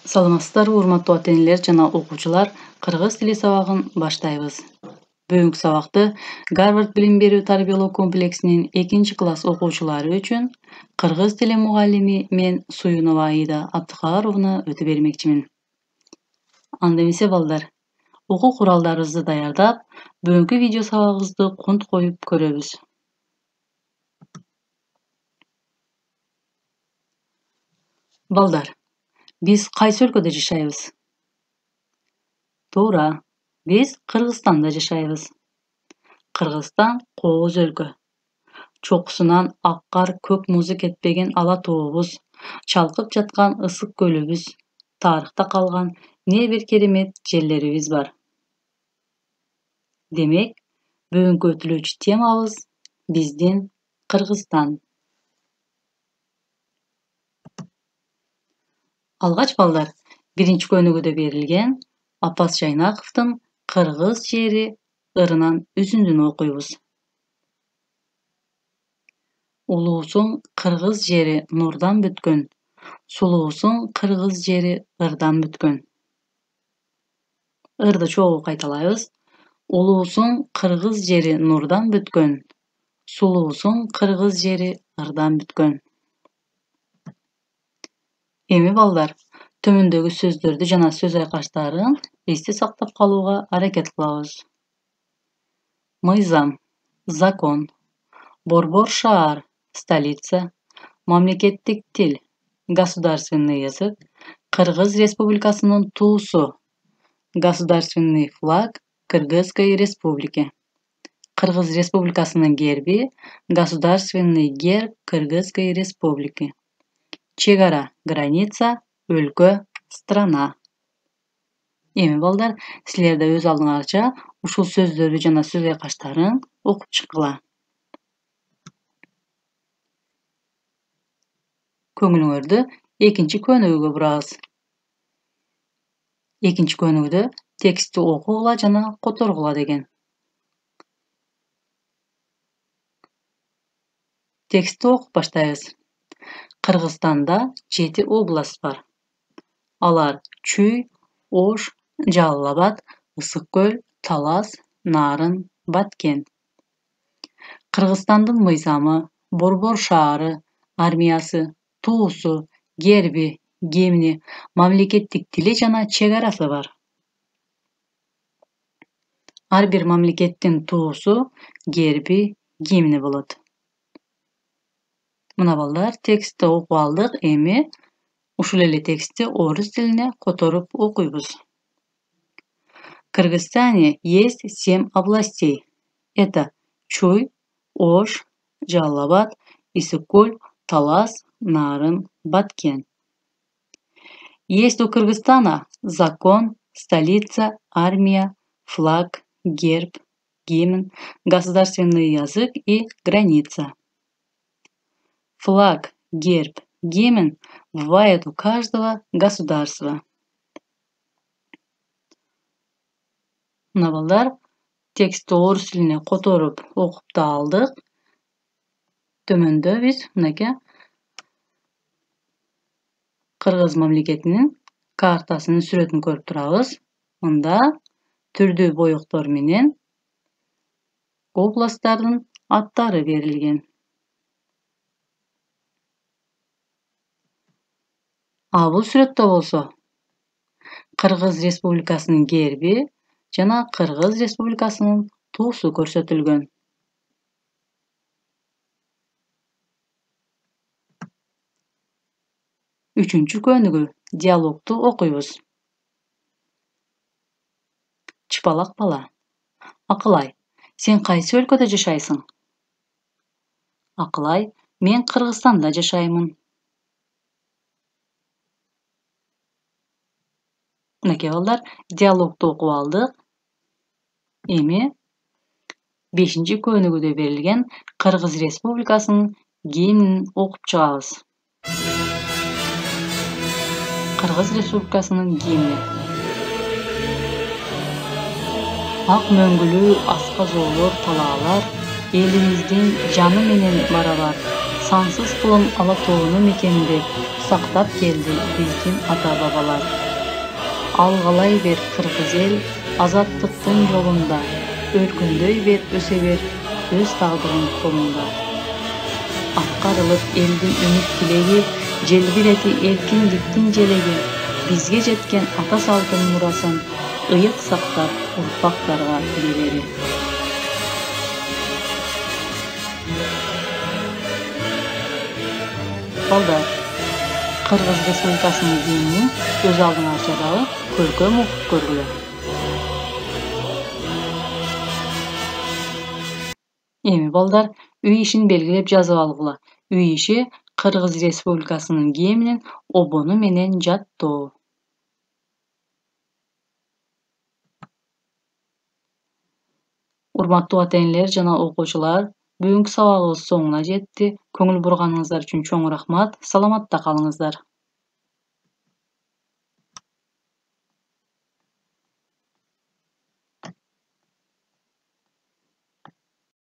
Саламатсыздарбы, урматтуу ата-энелер жана окуучулар. Кыргыз тили сабагын баштайбыз. Бүгүнкү сабакты Гарвард билим берүү тарбиялоо комплексинин 2-класс окуучулары үчүн кыргыз тили мугаллими мен Суюнова Аида Абдыкаровна өтө бермекчимин. Анда эмесе балдар, окуу куралдарыбызды даярдап, бүгүнкү видео сабагыбызды кунт коюп көрөбүз. Балдар, биз кайсы өлкөдө жашайбыз? Туура, биз Кыргызстанда жашайбыз. Кыргызстан кооз өлкө. Чокусунан аккар көк музу кетпеген ала тообуз, чалкып жаткан ысык көлүбүз, тарыхта калган не бир керемет жерлерибиз бар. Демек, бүгүнкү өтүлүүчү темабыз биздин Кыргызстан. Алгач балдар, биринчи көнүгүүдө берилген Апас Жайнаковдун Кыргыз жери ырынан үзүндүн окуйбуз. Улуусуң кыргыз жери нурдан бүткөн, сулуусуң кыргыз жери ырдан бүткөн. Ырды чогуу кайталайбыз. Улуусуң кыргыз жери нурдан бүткөн, сулуусуң кыргыз жери ырдан бүткөн. Эми балдар, төмөндөгү сөздөрдү жана сөз айкаштарын эсте сактап калууга аракет кылабыз. Мыйзам, закон, борбор шаар, столица, мамлекеттик тил, государственный язык, Кыргыз Республикасынын туусу, государственный флаг Кыргызской Республики, Кыргыз Республикасынын герби, государственный герб Кыргызской Республики, чегара, граница, өлкө, страна. Эми балдар, силер да өз алдыңарча ушул сөздөрдү жана сөз айкаштарын окуп чыккыла. Көңүлүңөрдү экинчи көнүгүүгө бурабыз. Экинчи көнүгүүдө текстти окугула жана которгула деген. Текстти окуп баштайбыз. Кыргызстанда 7 область бар. Алар Чүй, Ош, Жалал Абад, Ысык көл, Талас, Нарын, Баткен. Кыргызстандын мыйзамы, борбор шаары, армиясы, туусу, герби, гимни, мамлекеттик тили жана чегарасы бар. Ар бир мамлекеттин туусу, герби, гимни болот. Мына балдар, текстти окуп алдык, эми ушул эле текстти орус тилине которуп окуйбуз. В Кыргызстане есть 7 областей. Это Чуй, Ош, Жалал Абад, Ысык-Көл, Талас, Нарын, Баткен. Есть у Кыргызстана закон, столица, армия, флаг, герб, гимн, государственный язык и граница. Флаг, герб, гимн бывает у каждого государства. Мына балдар, текстти орус тилине которуп окуп да алдык. Төмөндө биз мынакей Кыргыз мамлекетинин картасынын сүрөтүн көрүп турабыз. Мында түрдүү боёктор менен областтардын аттары берилген. Бул сүрөттө болсо Кыргыз Республикасынын герби жана Кыргыз Республикасынын туусу көрсөтүлгөн. Үчүнчү көнүгүү диалогту окуйбуз. Чыпалак бала. Акылай, сен кайсы өлкөдө жашайсың? Акылай, мен Кыргызстанда жашаймын. Мынакей балдар, диалогту окуп алдык. Эми 5-нчи көнүгүүдө берилген Кыргыз Республикасынын гимнин окуп чыгабыз. Кыргыз Республикасынын гимни. Ак мөңгүлүү асказоолор, талаалар, элибиздин жаны менен барабар, сансыз кылым ала тоону мекендеп, сактап келди биздин ата-бабалар. Алгалай бер кыргыз эл азаттыктын жолунда, өркүндөй бер, өсө бер, өз тагдырың колунда. Аткарылып элдин үмүт тилеги, желбирети эркиндиктин желеги, бизге жеткен ата салттын мурасын ыйык сактап урпактарга берери. Балдар, Кыргыз Республикасынын гимни өз алдыңарча дагы көркөм укуп көргүлө. Эми балдар, үй ишин белгилеп жазып алгыла. Үй иши Кыргыз Республикасынын гимнин обону менен жаттоо. Урматтуу ата-энелер жана окуучулар, бүгүнкү сабагыбыз соңуна жетти. Көңүл бурганыңыздар үчүн чоң рахмат. Саламатта калыңыздар.